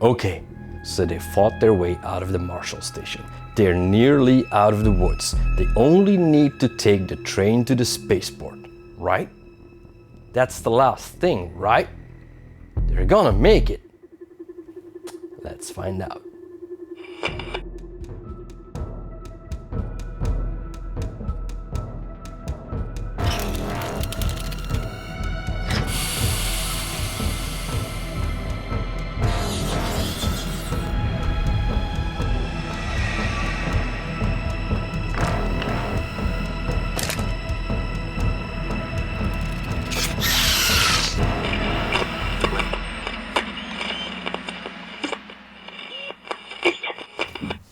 Okay, so they fought their way out of the Marshal Station. They're nearly out of the woods. They only need to take the train to the spaceport, right? That's the last thing, right? They're gonna make it. Let's find out.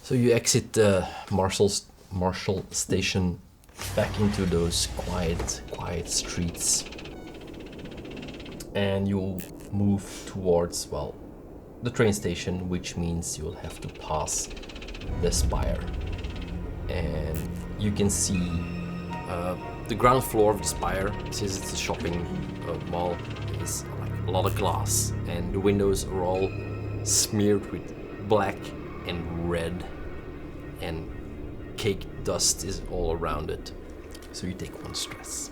So you exit the Marshal Station back into those quiet streets, and you'll move towards, well, the train station, which means you'll have to pass the spire. And you can see the ground floor of the spire, since it's a shopping mall, is like a lot of glass, and the windows are all smeared with black and red, and cake dust is all around it. So you take 1 stress.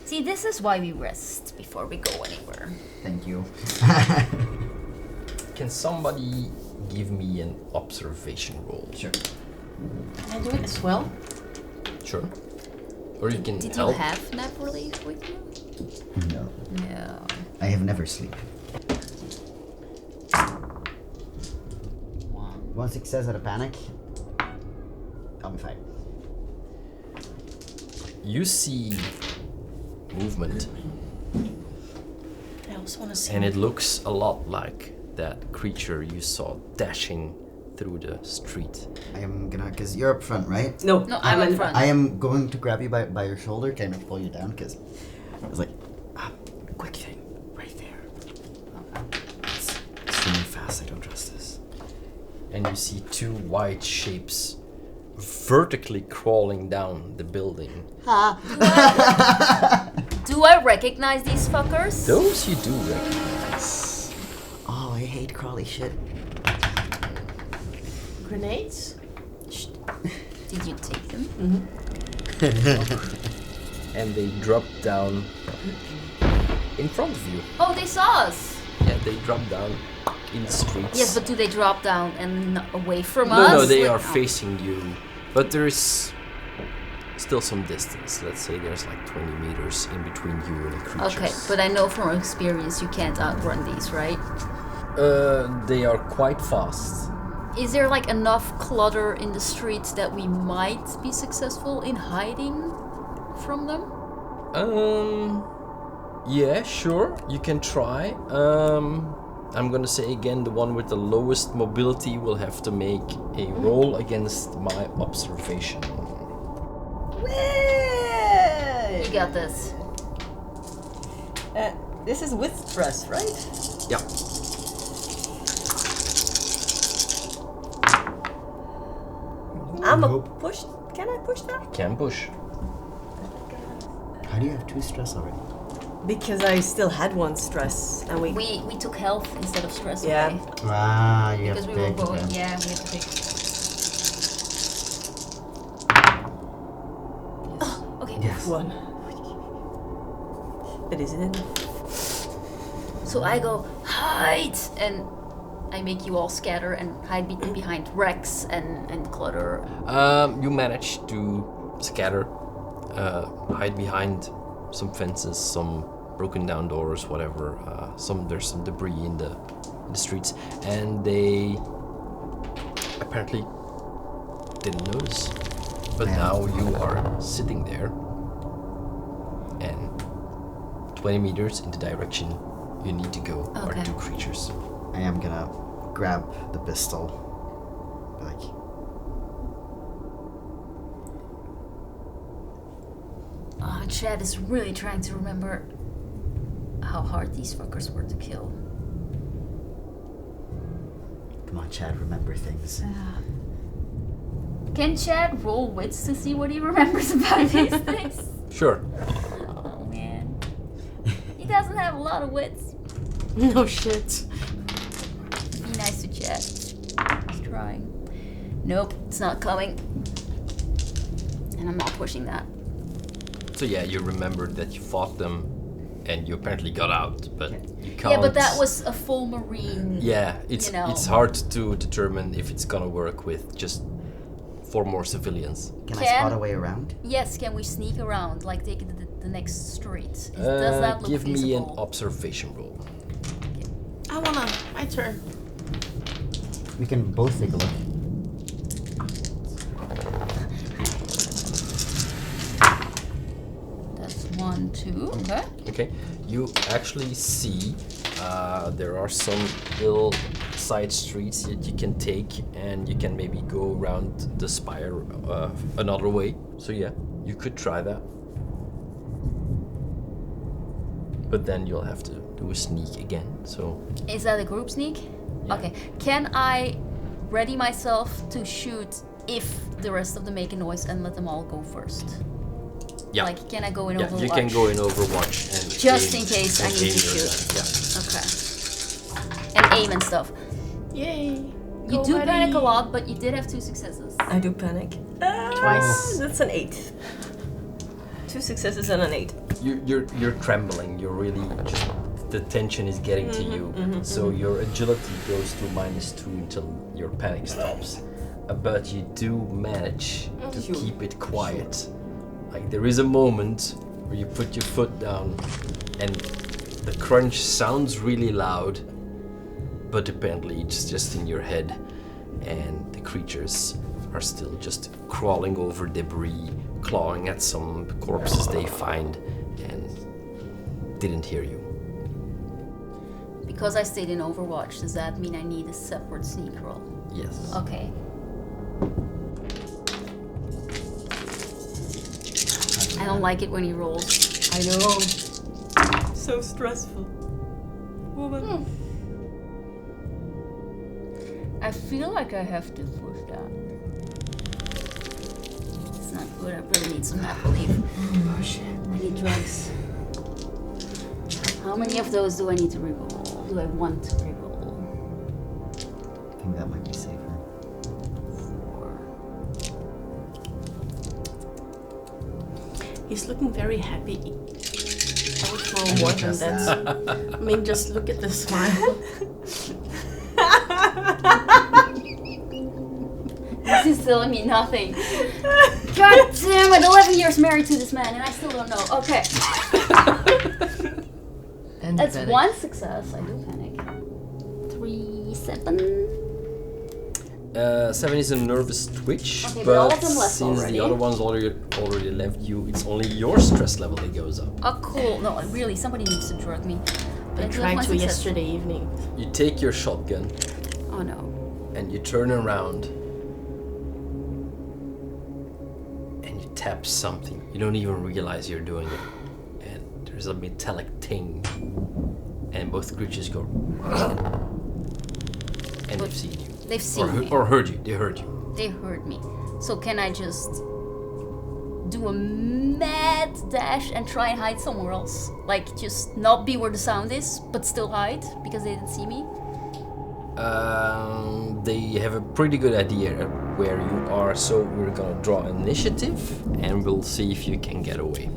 See, this is why we rest before we go anywhere. Thank you. Can somebody give me an observation roll? Sure. Can I do it as well? Sure. Or you can Did help. you have nap relief with you? No. No. I have never sleep. 1 success out of panic. I'll be fine. You see movement, I also want to see. and it looks a lot like that creature you saw dashing through the street. I am gonna, cause you're up front, right? No, No, I'm in front. I am going to grab you by your shoulder, kind of pull you down, cause I was like, quick thing, right there. It's swimming fast, I don't trust this. And you see 2 white shapes vertically crawling down the building. Do I recognize these fuckers? Those you do recognize. Oh, I hate crawly shit. grenades? Did you take them? And they drop down in front of you. Oh, they saw us. Yeah, they drop down in the streets. Yes, but do they drop down and away from No, us? no, they Like- are facing you. But there is still some distance. Let's say there's like 20 meters in between you and the creatures. Okay, but I know from experience you can't outrun these, right? They are quite fast. Is there like enough clutter in the streets that we might be successful in hiding from them? Yeah, sure. You can try. I'm gonna say again, the one with the lowest mobility will have to make a roll against my observation. You got this. This is with stress, right? Yeah. I'm a push. Can I push that? Can push. How do you have 2 stress already? Because I still had 1 stress, and We took health instead of stress Yeah. away. Ah, you Because have we were big. going, yeah, we had to pick. Oh, okay. Yes. 1. But is it enough? So I go, hide! And I make you all scatter and hide behind wrecks and clutter. You manage to scatter, hide behind some fences, some broken down doors, whatever. There's some debris in the streets, and they apparently didn't notice. But now you are sitting there, and 20 meters in the direction you need to go are Okay. 2 creatures. I am gonna grab the pistol. Like, Chad is really trying to remember how hard these fuckers were to kill. come on, Chad, remember things. Can Chad roll wits to see what he remembers about these things? Sure. Oh man. He doesn't have a lot of wits. No shit. I suggest? Just trying. Nope, it's not coming. And I'm not pushing that. So yeah, you remembered that you fought them, and you apparently got out, but you can't. Yeah, but that was a full marine. Yeah, it's you know. it's hard to determine if it's gonna work with just 4 more civilians. Can I spot a way around? Yes, can we sneak around, like take the next street? Does that look give feasible? me an observation roll. My turn. We can both take a look. That's 1, 2, okay. Okay, you actually see there are some little side streets that you can take, and you can maybe go around the spire another way. So yeah, you could try that. But then you'll have to do a sneak again, so... Is that a group sneak? Yeah. Okay. Can I ready myself to shoot if the rest of them make a noise and let them all go first? Yeah. Like, can I go in Yeah, Overwatch? you can go in Overwatch and Just aim, in case I and need aim to your shoot. gun. Yeah. Okay. And aim and stuff. Yay. You do panic a lot, but you did have 2 successes. I do panic. Twice. That's an 8. 2 successes and an 8. You're trembling. You're really just the tension is getting to you. So your agility goes to -2 until your panic stops. But you do manage to keep it quiet. Like there is a moment where you put your foot down, and the crunch sounds really loud. But apparently it's just in your head, and the creatures are still just crawling over debris, clawing at some corpses they find, and didn't hear you. Because I stayed in Overwatch, does that mean I need a separate sneak roll? Yes. Okay. I don't like it when he rolls. I know. So stressful. Woman. I feel like I have to push that. It's not good. I really need some apple leaf. Oh shit. I need drugs. How many of those do I need to reroll? Do I want to reroll? I think that might be safer. 4. He's looking very happy. I would roll more than that. I mean, just look at the smile. This is telling me nothing. God damn it, 11 years married to this man and I still don't know. Okay. And That's panic. 1 success. I do panic. 3, 7. 7 is a nervous twitch, Okay, but all but of them left since already. the other ones already left you, it's only your stress level that goes up. Oh, cool. No, really, somebody needs to drug me. But I do have tried one to success. yesterday evening. You take your shotgun Oh no. and you turn around and you tap something. You don't even realize you're doing it. And there's a metallic ting. And both creatures go. And they've seen you. They've seen me. Or heard you. They heard you. They heard me. So can I just do a mad dash and try and hide somewhere else? Like just not be where the sound is, but still hide because they didn't see me? They have a pretty good idea where you are, so we're gonna draw initiative and we'll see if you can get away.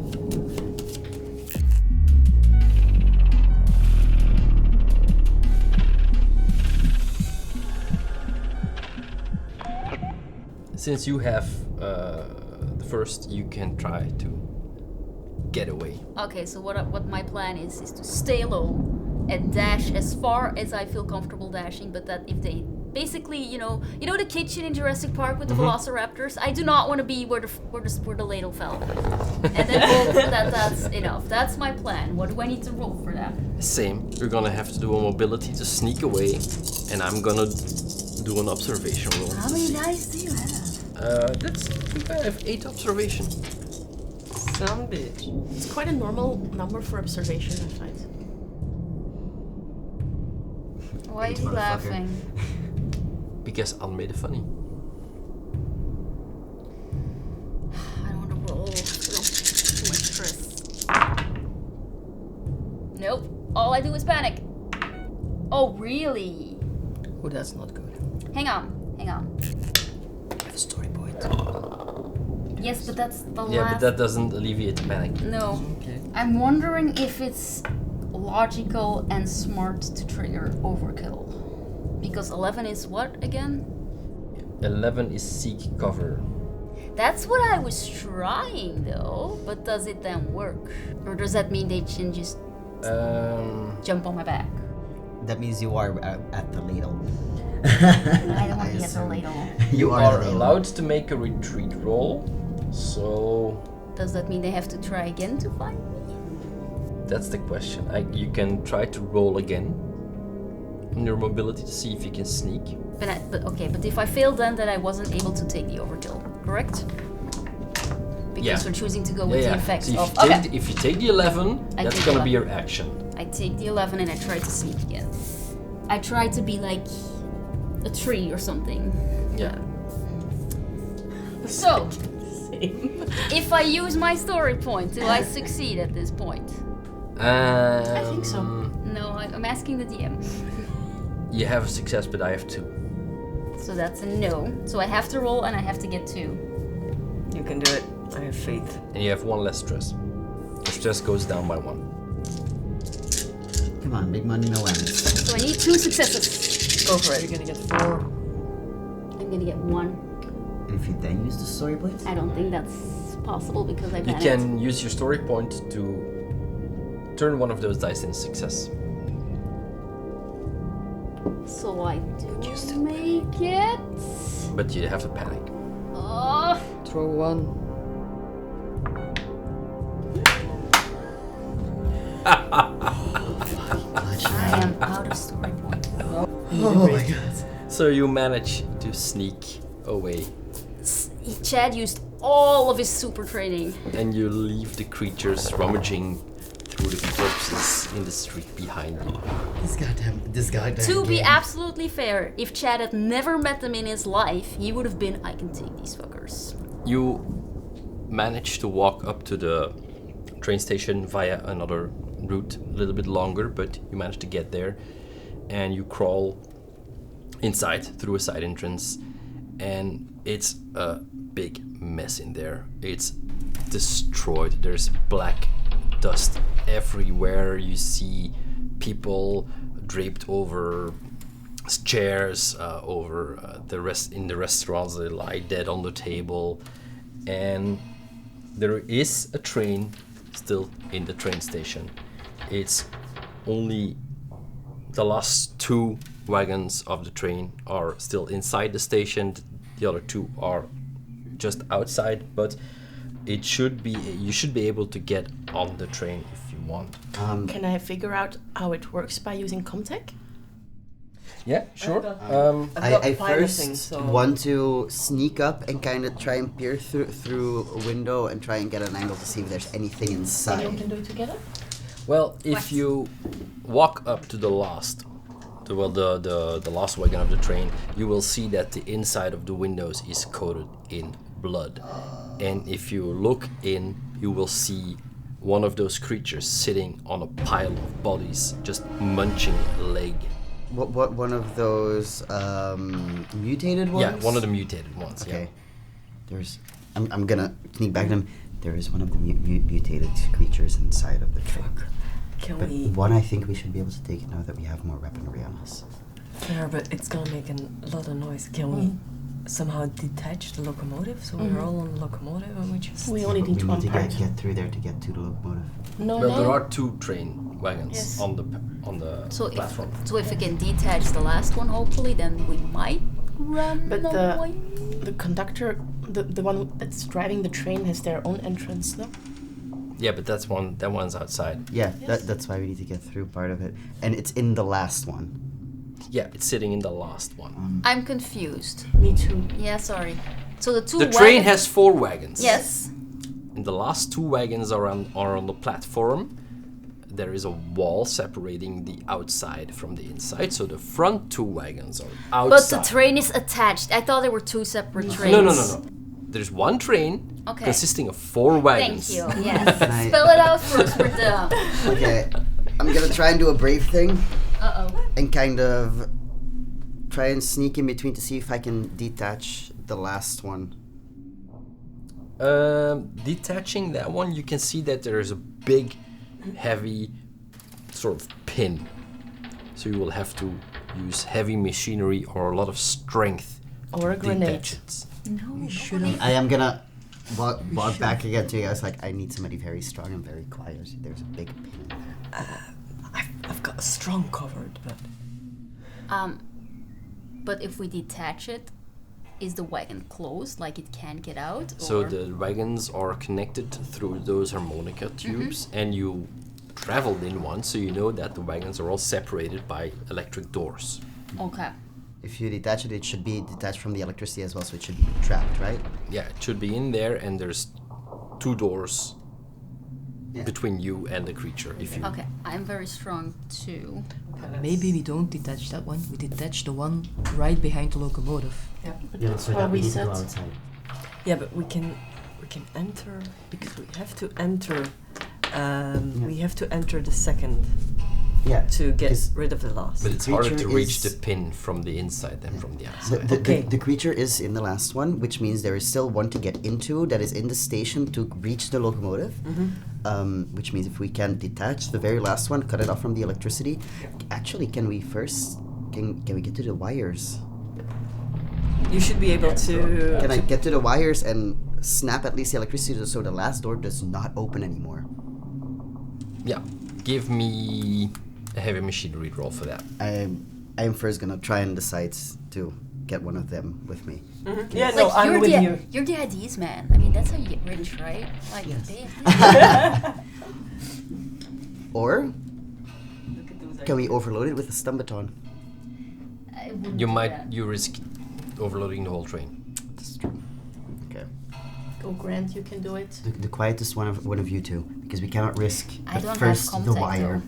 Since you have the first, you can try to get away. Okay, so what my plan is to stay low and dash as far as I feel comfortable dashing, but that if they basically, you know the kitchen in Jurassic Park with the velociraptors? I do not want to be where the ladle fell. And then hope that that's enough. That's my plan. What do I need to roll for that? Same. You're gonna have to do a mobility to sneak away, and I'm gonna do an observation roll. How many dice do you have? That's I have 8 observation. Some bitch. It's quite a normal number for observation, I find. Why are you Motherfucker. laughing? Because I'll made it funny. I don't want to roll. Too much stress. Nope. All I do is panic. Oh, really? Oh, that's not good. Hang on. I have a story point. Yes, but that's the Yeah, last. but that doesn't alleviate the panic. No. Okay. I'm wondering if it's logical and smart to trigger overkill. Because 11 is what again? 11 is seek cover. That's what I was trying though, but does it then work? Or does that mean they can just jump on my back? That means you are at the ladle. I don't want to be at the ladle. You are are the ladle. allowed to make a retreat roll, so Does that mean they have to try again to find me? that's the question. You can try to roll again on your mobility to see if you can sneak. But if I fail then I wasn't able to take the overkill, correct? Because Yeah. we're choosing to go with the effects So of... if you take the 11, I that's take gonna 11. be your action. I take the 11 and I try to sneak again. I try to be like a tree or something. Yeah. So, if I use my story point, do I succeed at this point? I think so. No, I'm asking the DM. You have a success, but I have 2. So that's a no. So I have to roll and I have to get 2. You can do it. I have faith. And you have 1 less stress. Your stress goes down by 1. Come on, big money, no ends. So I need 2 successes. Go for it. You're gonna get 4. I'm gonna get 1. And if you then use the story points, I don't think that's possible because I've You had can use your story point to turn one of those dice in success. it. So I do make it. But you have to panic. Oh, Throw 1. I am out of story points. oh my god. So you manage to sneak away Chad used all of his super training. and you leave the creatures rummaging through the corpses in the street behind you. This goddamn To be game. absolutely fair, if Chad had never met them in his life, he would have been, I can take these fuckers. You manage to walk up to the train station via another route, a little bit longer, but you manage to get there, and you crawl inside through a side entrance, and it's a big mess in there. It's destroyed. There's black dust everywhere. You see people draped over chairs, over the rest in the restaurants. They lie dead on the table, and there is a train still in the train station. It's only the last 2 wagons of the train are still inside the station. The other 2 are just outside, but you should be able to get on the train if you want. Can I figure out how it works by using Comtech? Yeah, sure. I piloting, first so- want to sneak up and kind of try and peer through a window and try and get an angle to see if there's anything Anyone inside. can do it together? Well, if you walk up to the last wagon of the train, you will see that the inside of the windows is coated in blood. And if you look in, you will see one of those creatures sitting on a pile of bodies, just munching a leg. What one of those mutated ones? Yeah, one of the mutated ones. Okay. Yeah. There's. I'm gonna sneak back to them. There is one of the mutated creatures inside of the truck. Can But we... one, I think we should be able to take it now that we have more weaponry on us. Fair, but it's gonna make a lot of noise. Can we somehow detach the locomotive so we're all on the locomotive and we just... We only We need one need to part. get through there to get to the locomotive. No, Well, there no. are 2 train wagons Yes. on the platform. So if we can detach the last one, hopefully, then we might run But away. the conductor, the one that's driving the train has their own entrance, no? Yeah, but that one's outside. Yeah, Yes. that's why we need to get through part of it, and it's in the last one. Yeah, it's sitting in the last one. I'm confused. Me too. Yeah, sorry. So the 2 The train has 4 wagons. Yes. And the last 2 wagons are on the platform. There is a wall separating the outside from the inside, so the front 2 wagons are But outside. the train is attached. I thought there were 2 separate trains. No. There's one train Okay. consisting of 4 wagons. Thank you. Yes. Right. Spell it out first. We're dumb. Okay, I'm gonna try and do a brave thing Uh-oh. and kind of try and sneak in between to see if I can detach the last one. Detaching that one, you can see that there is a big, heavy sort of pin. So you will have to use heavy machinery or a lot of strength Or a to grenade. detach it. No, should have. I am gonna walk back again to you guys. Like, I need somebody very strong and very quiet. There's a big pin in there. I've got a strong covered, but But if we detach it, is the wagon closed, like it can't get out? So or- the wagons are connected through those harmonica tubes, and you traveled in one, so you know that the wagons are all separated by electric doors. Okay. If you detach it, it should be detached from the electricity as well, so it should be trapped, right? Yeah, it should be in there, and there's 2 doors Yeah. between you and the creature. If you Okay, I'm very strong too. Maybe we don't detach that one. We detach the one right behind the locomotive. Yeah, so How that we we need to set. go outside. yeah, but we can enter because we have to enter. We have to enter the second Yeah. to get Because rid of the last. But it's harder to creature reach is- the pin from the inside than from the The, outside. the, Okay. the creature is in the last one, which means there is still one to get into that is in the station to reach the locomotive. Which means if we can detach the very last one, cut it off from the electricity. Actually, can we first? Can we get to the wires? You should be able to. Can I get to the wires and snap at least the electricity so the last door does not open anymore? Yeah, give me a heavy machinery roll for that. I am first gonna try and decide to get one of them with me. Yeah, no, Like, I'm you're with the you. you're the IDs man. I mean, that's how you get rich, right? Like, Yes. they- Or can we overload it with a stun baton? I wouldn't You do might that. you risk overloading the whole train. That's true. Okay. Go, Grant, you can do it. The quietest one of you two, because we cannot risk I at don't first have the contact, wire.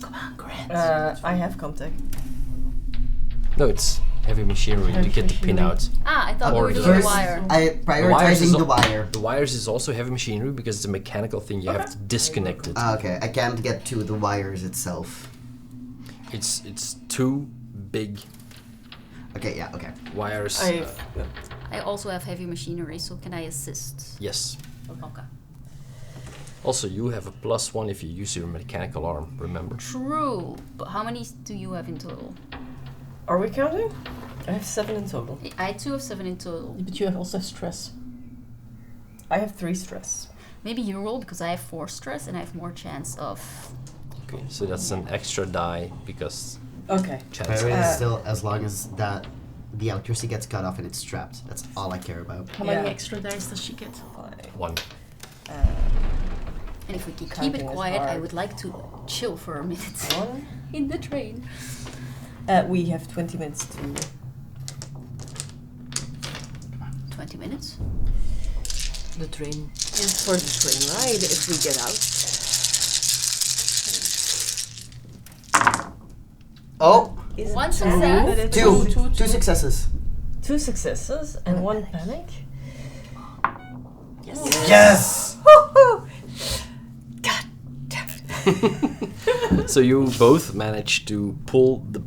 Come on, Grant. I have contact. No, it's heavy machinery to get the pin out. Ah, I thought we Or were the- doing the First, wire. I prioritizing the al- wire. The wires is also heavy machinery because it's a mechanical thing. You have to disconnect it. Okay, I can't get to the wires itself. It's 2 big Okay, yeah, okay. wires. I also have heavy machinery, so can I assist? Yes. Okay. Also, you have a +1 if you use your mechanical arm. Remember. True, but how many do you have in total? Are we counting? I have 7 in total. I too have 7 in total. But you have also stress. I have 3 stress. Maybe you roll because I have 4 stress and I have more chance of. Okay, so that's an extra die because Okay. chance. Priority is still as long as that the electricity gets cut off and it's trapped. That's all I care about. How many Yeah. extra dice does she get? 1. And if we can keep Counting it is quiet, I hard. would like to chill for a minute 1. in the train. We have 20 minutes to. 20 minutes. The train. For the train ride, if we get out. Oh! Is One it success. Two successes. 2 successes and 1 panic. Yes! God damn it. So you both manage to pull the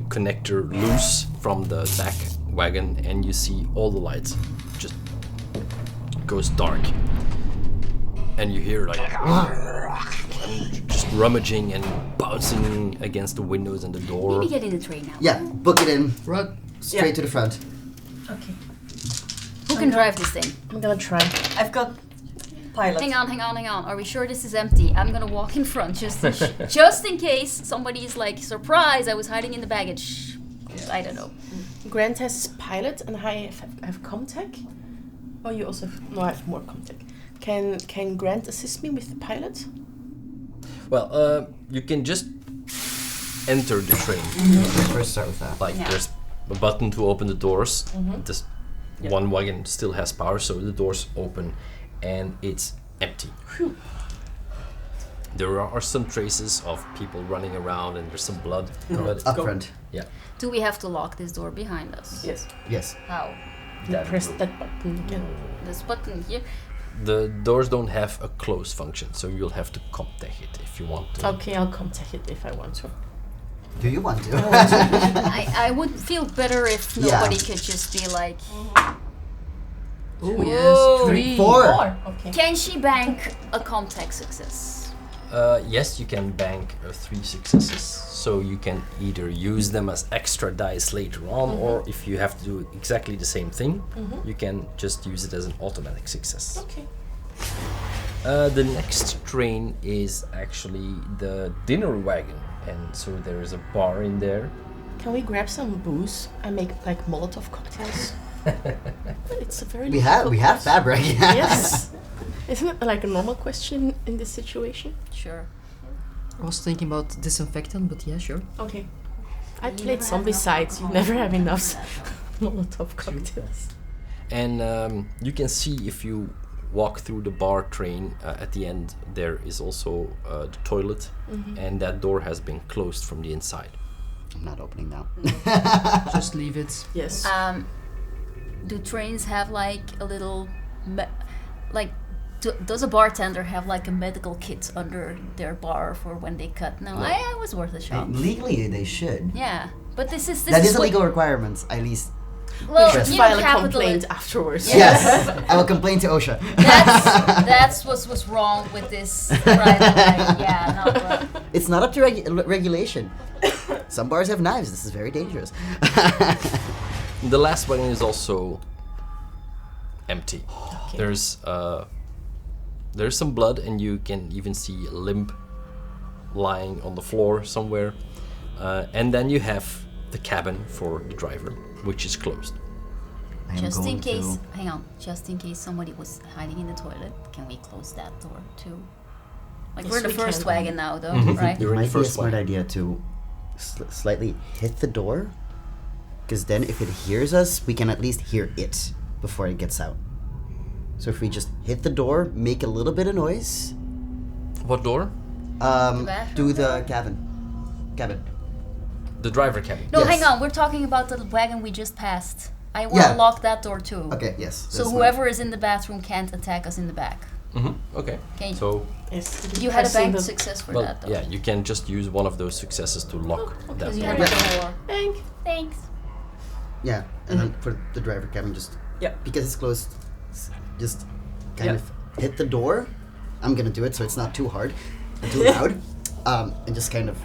connector loose from the back wagon, and you see all the lights just goes dark, and you hear like and just rummaging and bouncing against the windows and the door. Maybe get in the train now. Yeah, book it in. Rug. Straight Yeah. to the front. Okay. Who can drive this thing? I'm gonna try. I've got pilot. Hang on. Are we sure this is empty? I'm gonna walk in front just in case somebody's like, surprise, I was hiding in the baggage. I don't know. Grant has pilot and I have Comtech. Oh, you also have, no, I have more Comtech. Can Grant assist me with the pilot? Well, you can just enter the train. Let's first start with that. Like Yeah. there's a button to open the doors. This one wagon still has power, so the doors open, and it's empty. There are some traces of people running around, and there's some blood. But Up front. yeah, Do we have to lock this door behind us? Yes. Yes. How? Press that button again. This button here? the doors don't have a close function, so you'll have to contact it if you want to. Okay, I'll Comtech it if I want to. Do you want to? I would feel better if Yeah. nobody could just be like, Oh yes, 3. 4. Okay. can she bank a contact success? Yes, you can bank 3 successes, so you can either use them as extra dice later on, or if you have to do exactly the same thing, you can just use it as an automatic success. Okay. The next train is actually the dinner wagon, and so there is a bar in there. Can we grab some booze and make like Molotov cocktails? It's a very We have difficult fabric. Yes. Isn't it like a normal question in this situation? Sure. I was thinking about disinfectant, but yeah, sure. Okay. I You played never some have enough besides. You alcohol. never have enough Molotov cocktails. And you can see if you walk through the bar train, at the end there is also the toilet, and that door has been closed from the inside. I'm not opening now. Just leave it. Yes. Do trains have like a little, does a bartender have like a medical kit under their bar for when they cut? No, I was worth a shot. Legally, they should. Yeah, but this is That is a what- legal requirement, at least. Well, Just you know, File a complaint capital. afterwards. Yes, I will complain to OSHA. That's what was wrong with this. Right? Like, yeah, no. It's not up to regulation. Some bars have knives. This is very dangerous. The last wagon is also empty. There's some blood, and you can even see a limb lying on the floor somewhere. And then you have the cabin for the driver, which is closed. I am Just in going case, to- hang on. Just in case somebody was hiding in the toilet, can we close that door too? Like Yes, we're in the we first can. wagon now, though, right? You're in the Might be a first smart one. idea to slightly hit the door, because then if it hears us, we can at least hear it before it gets out. So if we just hit the door, make a little bit of noise, What door? bathroom do the cabin. The driver cabin. No, Yes. hang on. We're talking about the wagon we just passed. I want to Yeah. lock that door too. Okay, yes. So that's whoever is in the bathroom can't attack us in the back. Okay. Okay. So, Yes. You had a Pressing banked the success for well, that, though. yeah, you can just use one of those successes to lock that Because you door. had a door. bank. Thanks. Yeah, and then for the driver cabin, just Yeah. because it's closed, just kind Yep. of hit the door. I'm gonna do it so it's not too hard, and too loud, and just kind of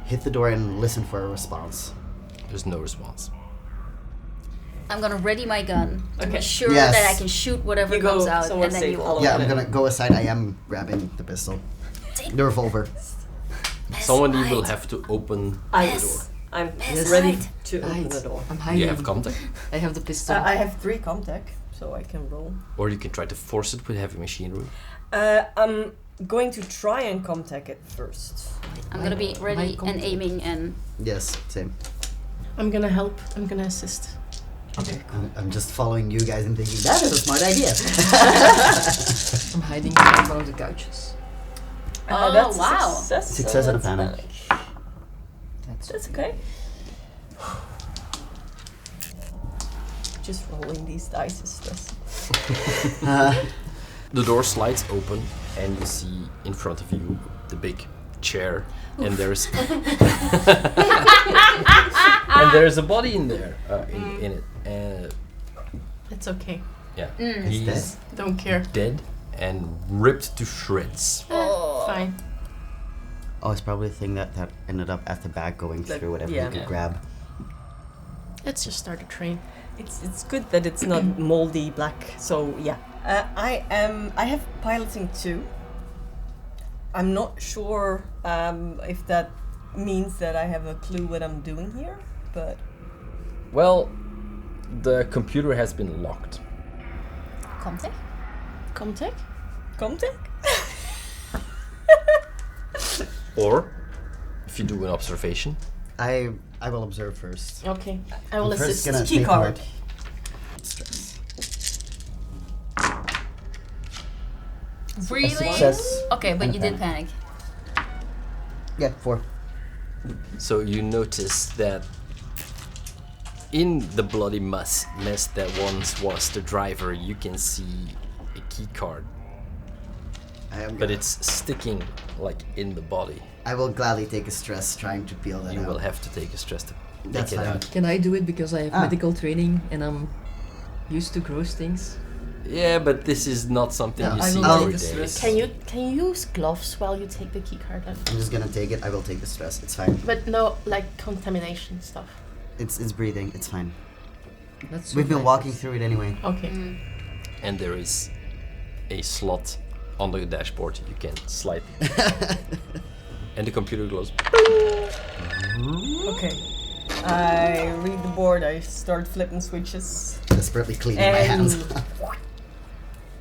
hit the door and listen for a response. There's no response. I'm gonna ready my gun to Okay. be sure Yes. that I can shoot whatever You go comes out, somewhere and then safe, you all all. Yeah, Okay. I'm gonna go aside. I am grabbing the pistol, the revolver. Someone will hide. have to open the I'm door. I'm Yes. ready Hide. to open Hide. the door. I'm hiding. You have contact, I have the pistol. I have 3 contact, so I can roll. or you can try to force it with heavy machinery. I'm going to try and contact it first. I'm gonna be ready and contact. aiming and. Yes, same. I'm gonna help. I'm gonna assist. Okay. I'm just following you guys and thinking that is a smart idea. I'm hiding behind one of the couches. Oh, That's a wow. Success, Success so and a that's panic. That's okay. Just rolling these dice is stressful. The door slides open, and you see in front of you the big chair, and there's and there's a body in there, in it, and It's okay. yeah, He's he's Don't care. dead and ripped to shreds. Fine. Oh, it's probably the thing that ended up at the back going Like, through whatever yeah. you could grab. Let's just start a train. It's good that it's not moldy black. So yeah, I have piloting 2. I'm not sure if that means that I have a clue what I'm doing here, but Well, the computer has been locked. Contact? Contact? contact. Or, if you do an observation, I will observe first. Okay. I will I'm first assist. gonna Key take a card. look. Stress. Really? Success. Okay, but and you did panic. panic. Yeah, 4. so you notice that in the bloody mess that once was the driver, you can see a key card. but it's sticking like in the body. I will gladly take a stress trying to peel that You out. will have to take a stress to That's take it fine. out. Can I do it because I have Ah. medical training and I'm used to gross things? Yeah, but this is not something Yeah, you I see will every take the day. stress. Can you use gloves while you take the key card? Then? I'm just gonna take it. I will take the stress. It's fine. But no, like contamination stuff. It's breathing. It's fine. That's We've been nice. walking through it anyway. Okay. And there is a slot on the dashboard you can slide. And the computer goes. Okay. I read the board. I start flipping switches. Desperately cleaning my hands.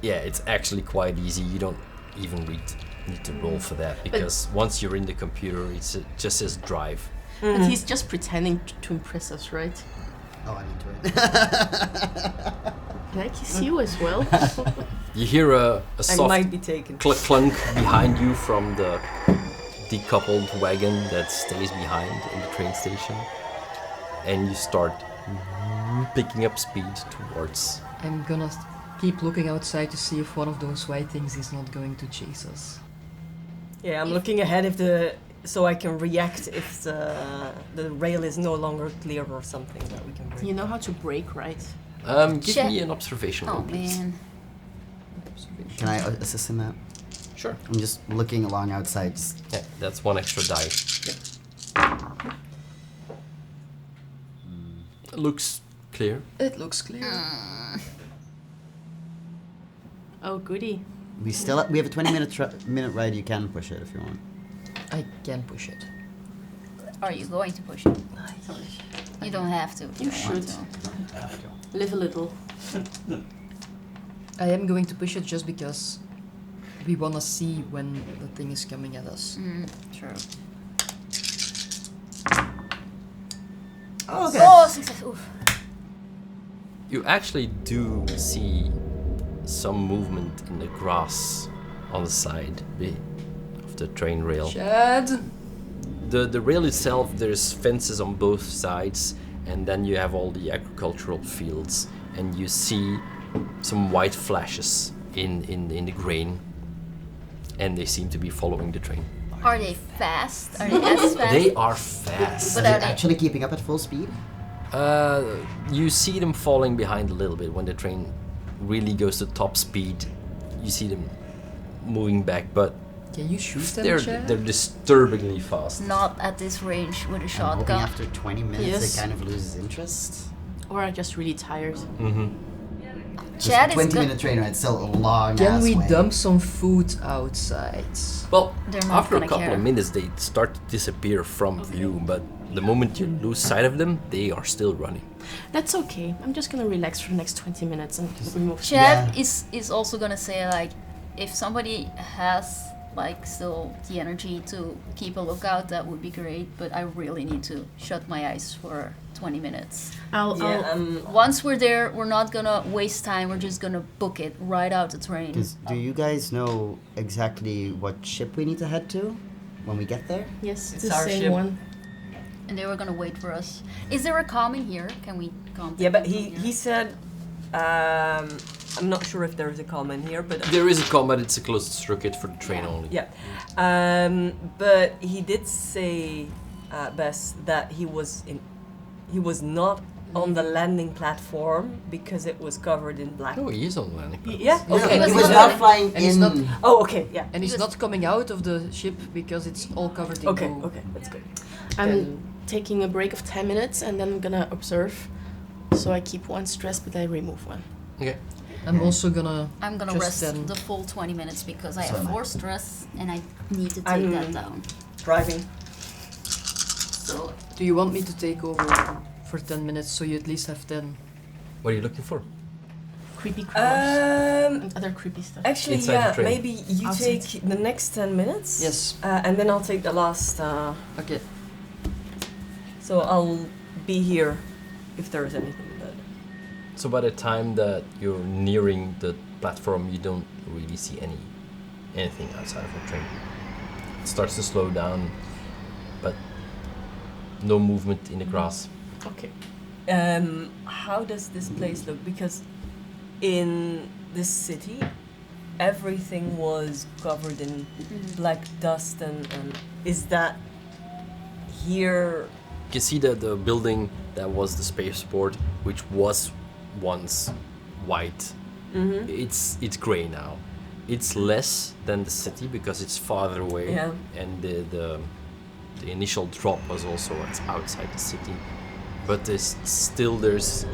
Yeah, it's actually quite easy. You don't even need to roll for that because once you're in the computer, it just says drive. But he's just pretending to impress us, right? Oh, I'm into it. Can I kiss you as well? You hear a I soft might be taken. clunk behind you from the decoupled wagon that stays behind in the train station, and you start picking up speed towards. I'm gonna keep looking outside to see if one of those white things is not going to chase us. Yeah, I'm looking ahead so I can react if the rail is no longer clear or something that we can break. You know how to brake, right? Give Check. me an observation roll, Oh please. man. Can I assist in that? Sure. I'm just looking along outside. Just Yeah, that's one extra die. Looks clear. It looks clear. Oh, goody. we have a 20-minute ride. You can push it if you want. I can push it. Are you going to push it? You don't have to. if You don't want should. to. Live a little. I am going to push it just because we wanna see when the thing is coming at us. True. Oh, okay. Oh, success. Oof. You actually do see some movement in the grass on the side of the train rail. Chad! The rail itself, there's fences on both sides, and then you have all the agricultural fields, and you see some white flashes in the grain, and they seem to be following the train. Are they fast? Are they as fast? They are fast. But Are are they they actually keeping up at full speed? You see them falling behind a little bit when the train really goes to top speed. You see them moving back, but Can you shoot them, they're Chad? disturbingly fast. not at this range with a I'm hoping shotgun? after 20 minutes Yes. it kind of loses interest. Or are just really tired. Chad Just is a 20-minute train ride, still a long Can ass we way. dump some food outside? Well, They're not after a gonna couple care. of minutes, they start to disappear from view, but the moment you lose sight of them, they are still running. That's okay. I'm just gonna relax for the next 20 minutes and remove. Chad Yeah. is also gonna say like, if somebody has like still the energy to keep a lookout, that would be great. But I really need to shut my eyes for 20 minutes. I'll Once we're there, we're not gonna waste time. We're just gonna book it right out the train. Do you guys know exactly what ship we need to head to when we get there? yes, It's the our same ship. one. And they were gonna wait for us. Is there a comm in here? Can we contact? Yeah, but them he from he here? said, I'm not sure if there is a comment here, but There is a combat, it's a closed circuit for the train only. yeah, but he did say, Bess, that he was not on the landing platform because it was covered in black. Oh, he is on landing. Yeah. Okay. He He was was not- not flying and he's in. not- Oh, okay. Yeah. And he's Because- not coming out of the ship because it's all covered in Okay. goo. Okay. That's good. I'm taking a break of 10 minutes and then I'm gonna observe. So I keep one stress, but I remove one. Okay. I'm also gonna I'm gonna just rest then- the full 20 minutes because I So have am I. 4 stress and I need to take I'm- that down. Driving. So Do you want me to take over for 10 minutes so you at least have 10? What are you looking for? Creepy crawlers Um. and other creepy stuff. Actually, Inside the yeah. train. Maybe you Outside. take the next 10 minutes. Yes. And then I'll take the last. Okay. So I'll be here if there is anything. But So by the time that you're nearing the platform, you don't really see anything outside of the train. It starts to slow down, but no movement in the grass. Okay. how does this place look? Because in this city, everything was covered in black dust, and is that here? You can see that the building that was the spaceport, which was once white, it's gray now. It's less than the city because it's farther away, and the initial drop was also outside the city. But the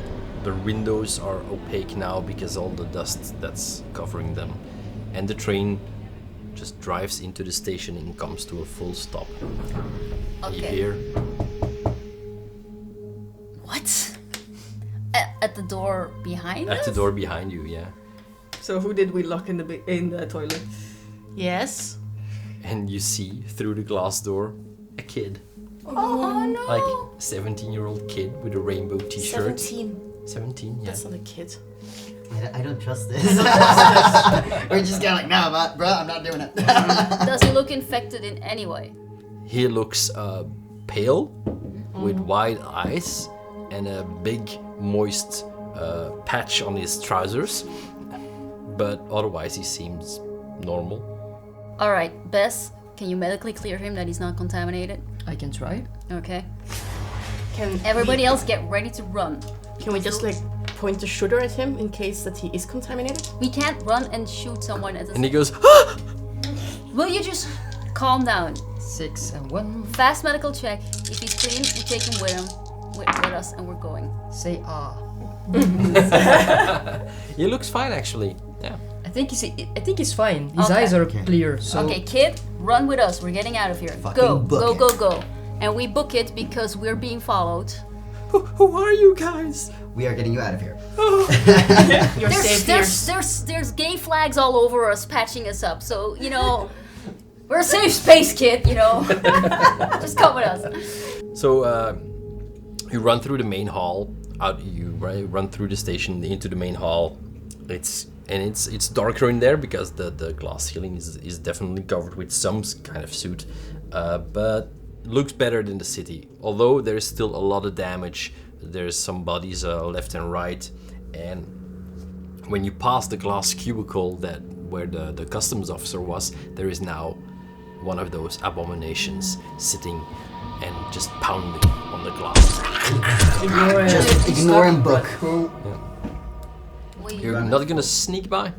windows are opaque now because all the dust that's covering them, and the train just drives into the station and comes to a full stop. Okay. You hear? What? At the door behind us? At the door behind you, yeah. So who did we lock in the toilet? Yes. And you see through the glass door a kid, Oh no! like 17-year-old kid with a rainbow T-shirt. 17, yeah. That's not a kid. I don't trust this. We're just kind of like, no, bro, I'm not doing it. Does he look infected in any way? He looks pale, with wide eyes, and a big moist patch on his trousers. But otherwise, he seems normal. All right, Bess, can you medically clear him that he's not contaminated? I can try. Okay. Can Everybody else get ready to run. Can we just like point the shooter at him in case that he is contaminated? We can't run and shoot someone at the And he goes, ah! Will you just calm down? 6 and 1. Fast medical check. If he's clean, we take him with us and we're going. Say ah. He looks fine, actually. Yeah. I think he's fine. His Okay. eyes are Okay. clear. So Okay, kid, run with us. We're getting out of here. Fucking Go, book go, it. go, go. And we book it because we're being followed. Who are you guys? We are getting you out of here. You're safe here. There's gay flags all over us, patching us up. So we're a safe space, kid. Just come with us. So you run through the main hall. Run through the station into the main hall. It's darker in there because the glass ceiling is definitely covered with some kind of suit, but looks better than the city. Although there's still a lot of damage. There's some bodies left and right, and when you pass the glass cubicle where the customs officer was, there is now one of those abominations sitting and just pounding on the glass. Just ignore him, book. You're not gonna sneak by?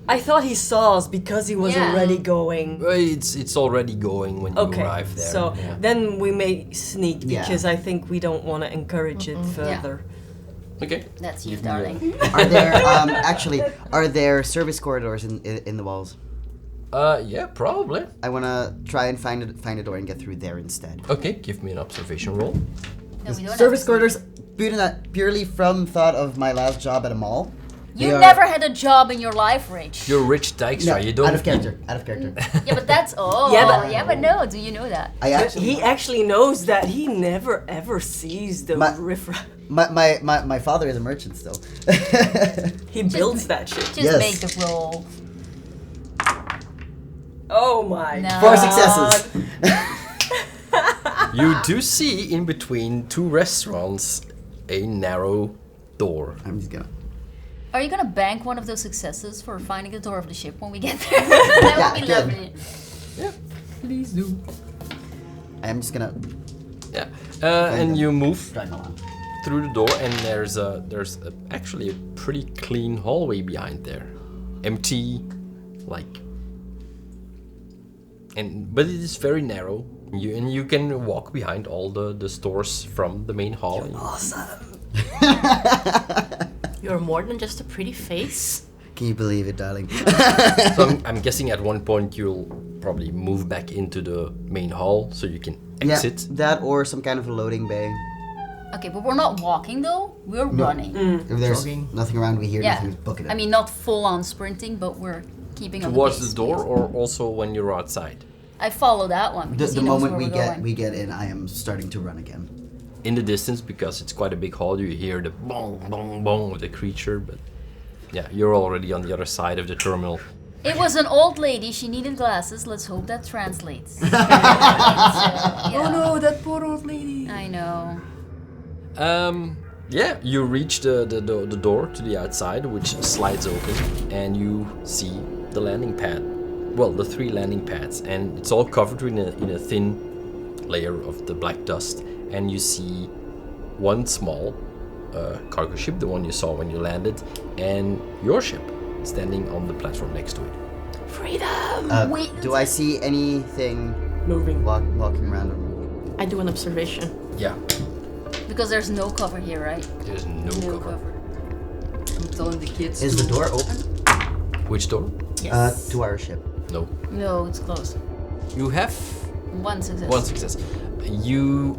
I thought he saw us because he was Yeah. already going. It's already going when you arrive there. So yeah. then we may sneak Yeah. because I think we don't want to encourage it further. Okay. That's you, darling. Are there are there service corridors in the walls? Yeah, probably. I want to try and find a door and get through there instead. Okay, give me an observation roll. No, we don't Service have to corridors, purely from thought of my last job at a mall. You They are- never had a job in your life, Rich. You're Rich Dijckstra. No, You don't. out of character. Out of character. Yeah, but that's Yeah, but- no. Do you know that? I actually, He actually knows that he never ever sees the riffraff. my father is a merchant still. He builds that shit. Just Yes. make the roll. Oh my No. 4 successes. You do see in between two restaurants a narrow door. I'm just gonna. Are you gonna bank one of those successes for finding the door of the ship when we get there? That would be Yeah, lovely. please do. I'm just gonna Yeah. And you move drag along. through the door, and there's actually a pretty clean hallway behind there, empty, but it is very narrow. You can walk behind all the stores from the main hall. You're more than just a pretty face. Can you believe it, darling? So I'm guessing at one point you'll probably move back into the main hall so you can exit. Yeah, that or some kind of a loading bay. Okay, but we're not walking though. We're running. If there's Jogging. nothing around, we hear Yeah. nothing, book it. I mean, not full on sprinting, but we're keeping on Towards pace. the door, or also when you're outside. I follow that one because the he knows moment where we we're going. we get in, I am starting to run again. In the distance, because it's quite a big hall, you hear the bong bong bong of the creature, but yeah, you're already on the other side of the terminal. It was an old lady. She needed glasses. Let's hope that translates. Oh no, that poor old lady. I know. Yeah, you reach the door to the outside, which slides open, and you see the landing pad. Well, the 3 landing pads, and it's all covered in a thin layer of the black dust. And you see one small cargo ship, the one you saw when you landed, and your ship standing on the platform next to it. Freedom! Wait. Do I see anything Moving. walking around or moving? I do an observation. Yeah, Because there's no cover here, right? there's no cover. I'm telling the kids. Is the door open? Which door? Yes. To our ship. No. No, it's closed. You have 1 success. 1 success. You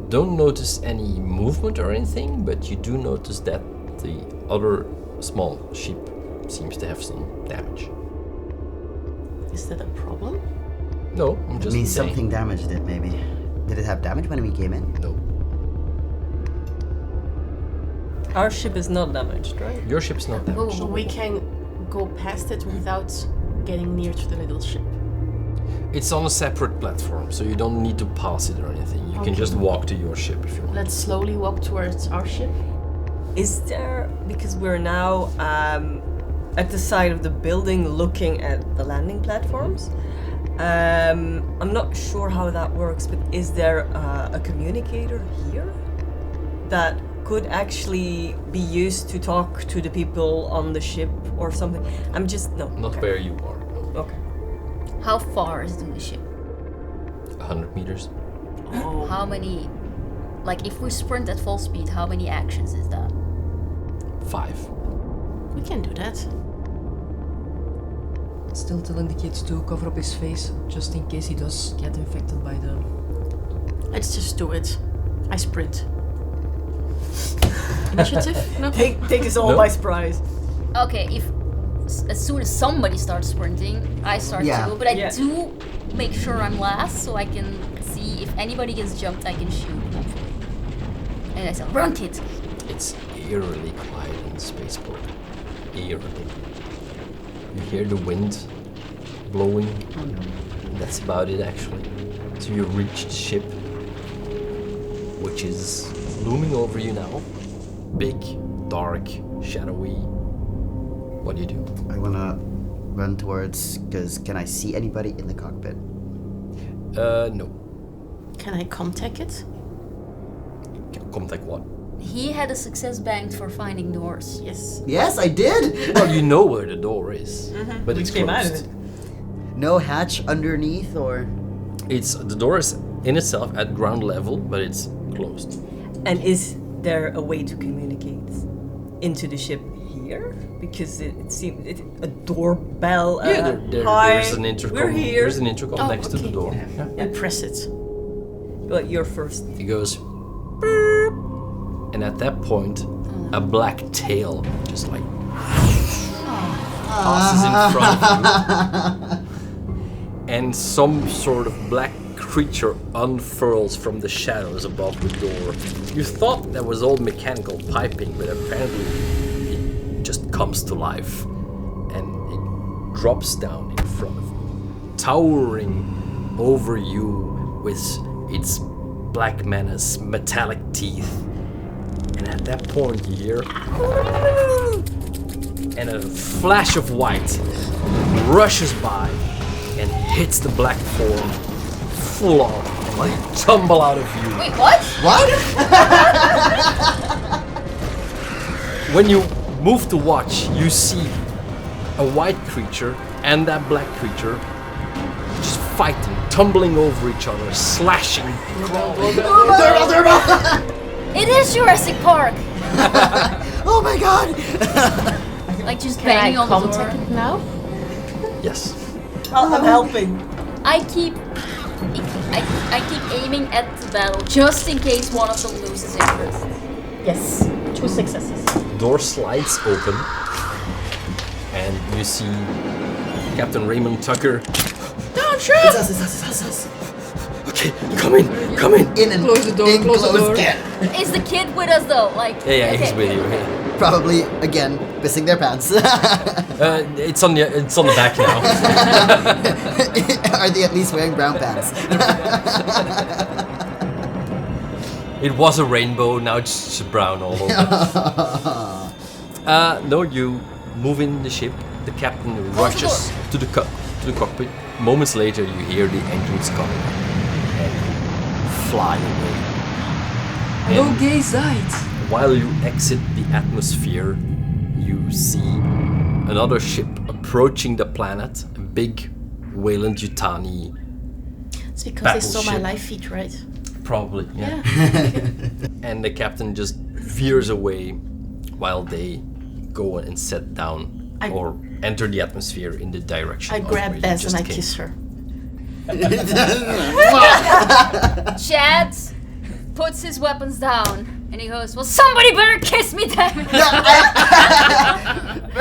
don't notice any movement or anything, but you do notice that the other small ship seems to have some damage. Is that a problem? No, I'm It just means saying. something damaged it, maybe. Did it have damage when we came in? No. Our ship is not damaged, right? Your ship's not damaged. So we can go past it without getting near to the little ship. It's on a separate platform, so you don't need to pass it or anything. You can Okay. just walk to your ship if you want. Let's slowly walk towards our ship. Is there, because we're now at the side of the building looking at the landing platforms, I'm not sure how that works, but is there a communicator here that could actually be used to talk to the people on the ship or something? I'm just, no. Not okay. where you are. No. Okay. How far is the ship? 100 meters. Oh. How many... Like, if we sprint at full speed, how many actions is that? 5. We can do that. Still telling the kids to cover up his face, just in case he does get infected by the... Let's just do it. I sprint. Initiative? No? Take us all No. by surprise. Okay, if... As soon as somebody starts sprinting, I start Yeah. too. But I Yeah. do make sure I'm last, so I can see if anybody gets jumped, I can shoot, hopefully. And I say, run, kid! It's eerily quiet in the spaceport. Eerily. You hear the wind blowing. That's about it, actually. So you reach the ship, which is looming over you now. Big, dark, shadowy. What do you do? I wanna run towards, because can I see anybody in the cockpit? No. Can I contact it? Contact what? He had a success banked for finding doors. Yes. Yes, I did! Well, you know where the door is, but We it's came out of closed. it. No hatch underneath or... The door is in itself at ground level, but it's closed. And is there a way to communicate into the ship here? Because it seems a doorbell. Yeah, hi, there's an intercom. We're here. There's an intercom Oh, next to the okay. door. Yeah. Yeah. I press it. Well, you're first. It goes beep, and at that point, a black tail just like passes in front of you, and some sort of black creature unfurls from the shadows above the door. You thought that was all mechanical piping, but apparently it just comes to life, and it drops down in front of you, towering over you with its black menace, metallic teeth. And at that point you hear and a flash of white rushes by and hits the black form full on and like tumble out of view. Wait, what? What? When you move to watch, you see a white creature and that black creature just fighting, tumbling over each other, slashing, crawling. It is Jurassic Park! Oh my god! Like, just Can banging I on the contact door. it now? Yes. I'm helping. I keep aiming at the battle just in case one of them loses interest. Yes. 2 successes. Door slides open and you see Captain Raymond Tucker. Don't shoot! It's us, it's us, it's us, it's us. Okay, come in. In and Close the door, close the door. again. Is the kid with us though? Like, Yeah, he's okay. with you. Yeah. Probably, again, pissing their pants. It's on the back now. Are they at least wearing brown pants? It was a rainbow, now it's just brown all over. No, you move in the ship The captain rushes to the cockpit. Moments later, you hear the engines coming up and fly away. No And gays died. while you exit the atmosphere, you see another ship approaching the planet. A big Weyland Yutani. It's because they saw my Battleship. live feed, right? Probably, yeah. And the captain just veers away while they go and set down or enter the atmosphere in the direction I of grab where you Bess just and I came. kiss her. Chad puts his weapons down and he goes, well, somebody better kiss me, damn it.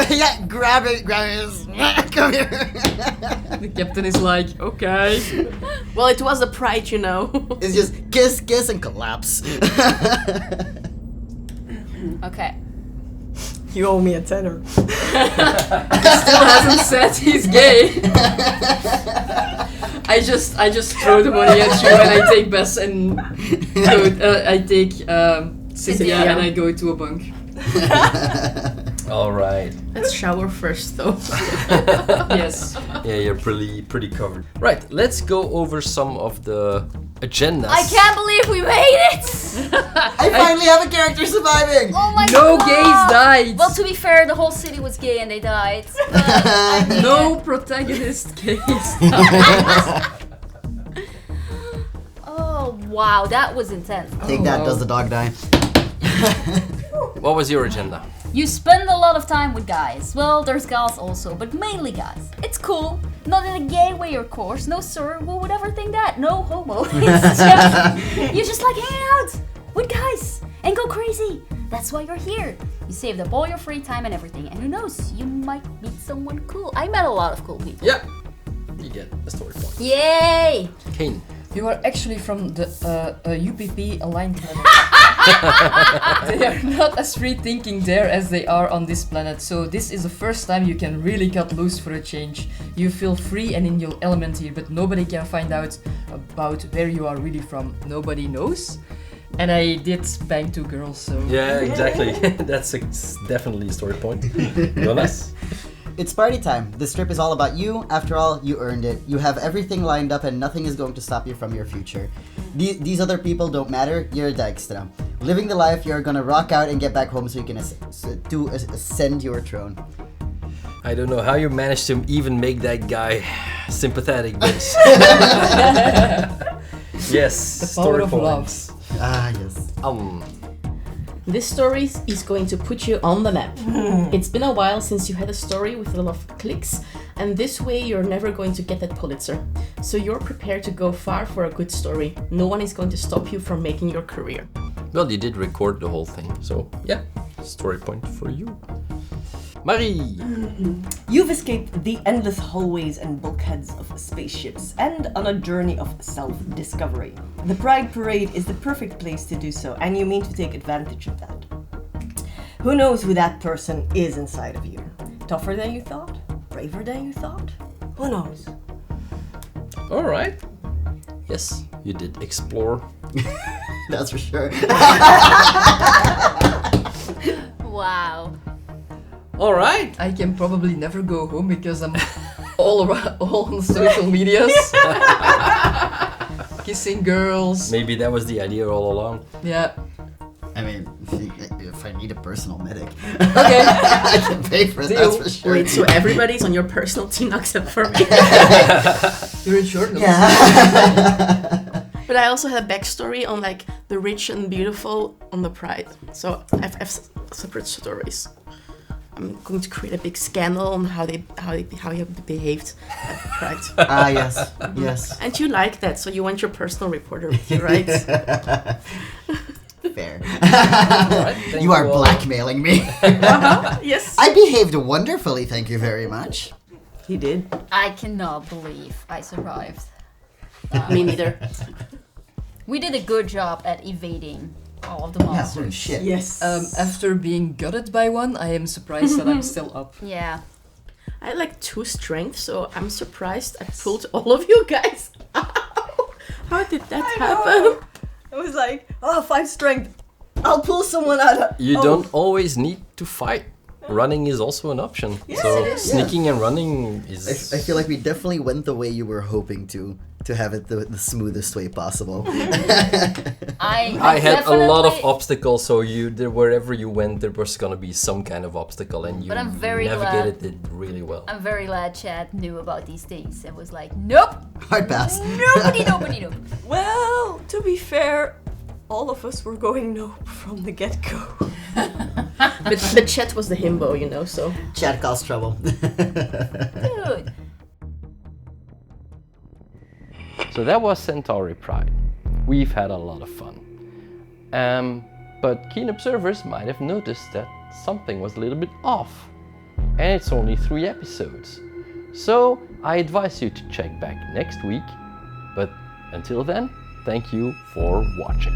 Yeah, grab it. Come here. The captain is like, okay. Well, it was a pride, you know. It's just kiss, and collapse. Okay. You owe me a tenner. Still hasn't said he's gay. I just throw the money at you and I take Bess and I take Cynthia and I go to a bunk. All right. Let's shower first, though. Yes. Yeah, you're pretty covered. Right, let's go over some of the agendas. I can't believe we made it! I finally have a character surviving. Oh my No god! gays died. Well, to be fair, the whole city was gay and they died. But, I mean, No protagonist gays. Oh, wow, that was intense. Take that. Does the dog die? What was your agenda? You spend a lot of time with guys. Well, there's gals also, but mainly guys. It's cool. Not in a gay way, of course. No, sir. Who would ever think that? No homo. It's just, you just like hanging out with guys and go crazy. That's why you're here. You saved up all your free time and everything. And who knows, you might meet someone cool. I met a lot of cool people. Yeah, you get a story point. Yay! Kaen. You are actually from the UPP aligned planet. They are not as free thinking there as they are on this planet, so this is the first time you can really cut loose for a change. You feel free and in your element here, but nobody can find out about where you are really from. Nobody knows. And I did bang 2 girls, so... Yeah, exactly. That's definitely a story point. Jonas? It's party time. This trip is all about you. After all, you earned it. You have everything lined up and nothing is going to stop you from your future. These other people don't matter. You're a Dijckstra. Living the life, you're gonna rock out and get back home so you can ascend your throne. I don't know how you managed to even make that guy sympathetic, but... Yes, The story power of points. Ah, yes. This story is going to put you on the map. It's been a while since you had a story with a lot of clicks, and this way you're never going to get that Pulitzer. So you're prepared to go far for a good story. No one is going to stop you from making your career. Well, you did record the whole thing, so yeah, story point for you. Marie! You've escaped the endless hallways and bulkheads of spaceships and on a journey of self-discovery. The Pride Parade is the perfect place to do so, and you mean to take advantage of that. Who knows who that person is inside of you? Tougher than you thought? Braver than you thought? Who knows? Alright. Yes, you did explore. That's for sure. Wow. Alright! I can probably never go home because I'm all on social medias. Kissing girls. Maybe that was the idea all along. Yeah. I mean, if I need a personal medic, Okay. I can pay for it, that's for sure. Wait, so everybody's on your personal team except for me? You're in short notes. Yeah. But I also had a backstory on like the rich and beautiful on the Pride. So I've separate stories. I'm going to create a big scandal on how you behaved at the Pride. Ah, yes. Yes. And you like that, so you want your personal reporter with you, right? Fair. Alright, thank You are all. blackmailing me. Yes. I behaved wonderfully, thank you very much. He did. I cannot believe I survived. Me neither. We did a good job at evading all of the Yeah, monsters. holy shit. Yes. After being gutted by one, I am surprised that I'm still up. Yeah. I had like 2 strength, so I'm surprised I pulled all of you guys out. How did that happen? I was like, 5 strength. I'll pull someone out of... You don't always need to fight. running is also an option. Yes, So it is. sneaking and running is. I feel like we definitely went the way you were hoping to have it the smoothest way possible. I had a lot of definitely- obstacles, so wherever you went, there was gonna be some kind of obstacle, and you But I'm very navigated it really well. I'm very glad Chad knew about these things and was like, nope, Hard pass. nobody. Well, to be fair, all of us were going nope from the get-go. But Chet was the himbo, you know, so. Chat caused trouble. Dude. So that was Centauri Pride. We've had a lot of fun. But keen observers might have noticed that something was a little bit off. And it's only 3 episodes. So I advise you to check back next week. But until then, thank you for watching.